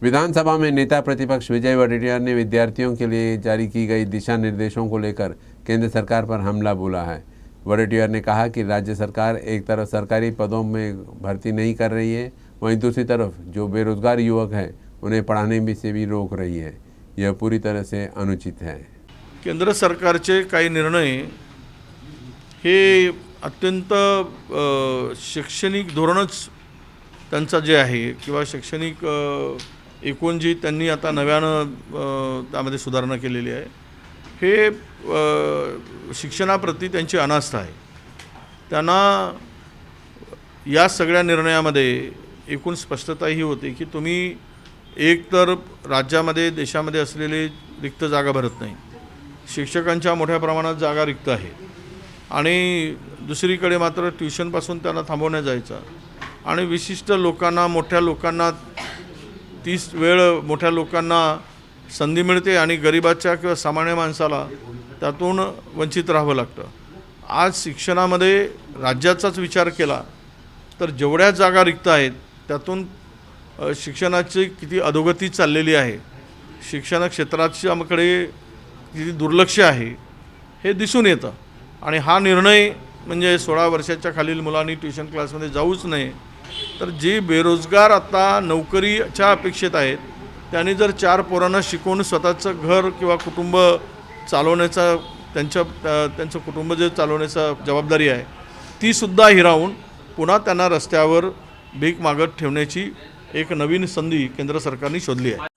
विधानसभा में नेता प्रतिपक्ष विजय वडेट्टीवार ने विद्यार्थियों के लिए जारी की गई दिशा निर्देशों को लेकर केंद्र सरकार पर हमला बोला है। वडेट्टीवार ने कहा कि राज्य सरकार एक तरफ सरकारी पदों में भर्ती नहीं कर रही है, वहीं दूसरी तरफ जो बेरोजगार युवक हैं उन्हें पढ़ाने में से भी रोक रही है। यह पूरी तरह से अनुचित है। केंद्र सरकारचे काही निर्णय हे अत्यंत शैक्षणिक धोरणच त्यांचा जे आहे किंवा शैक्षणिक एकूण जी त्यांनी आता नव्यानं त्यामध्ये सुधारणा केलेली आहे, हे शिक्षणाप्रती त्यांची अनास्था आहे। त्यांना या सगळ्या निर्णयामध्ये एकूण स्पष्टता ही होती की तुम्ही एक तर राज्यामध्ये देशामध्ये असलेले रिक्त जागा भरत नाही, शिक्षकांच्या मोठ्या प्रमाणात जागा रिक्त आहेत आणि दुसरीकडे मात्र ट्युशनपासून त्यांना थांबवण्यात जायचं आणि विशिष्ट लोकांना मोठ्या लोकांना तीच वेळ मोठ्या लोकांना संधी मिळते आणि गरिबाच्या किंवा सामान्य माणसाला त्यातून वंचित राहावं लागतं। आज शिक्षणामध्ये राज्याचाच विचार केला तर जेवढ्या जागा रिक्त आहेत त्यातून शिक्षणाची किती अधोगती चाललेली आहे, शिक्षण क्षेत्राच्याकडे किती दुर्लक्ष आहे हे दिसून येतं। आणि हा निर्णय म्हणजे 16 वर्षाच्या खालील मुलांनी ट्युशन क्लासमध्ये जाऊच नये, तर जे बेरोजगार आता नोकरीच्या अपेक्षेत आहेत त्यांनी जर 4 पोरांना शिकवून स्वतःचं घर किंवा कुटुंब चालवण्याचा त्यांचं कुटुंब जे चालवण्याचा जबाबदारी आहे ती सुद्धा हिरावून पुन्हा त्यांना रस्त्यावर भीक मागत ठेवण्याची एक नवीन संधी केंद्र सरकारने शोधली आहे।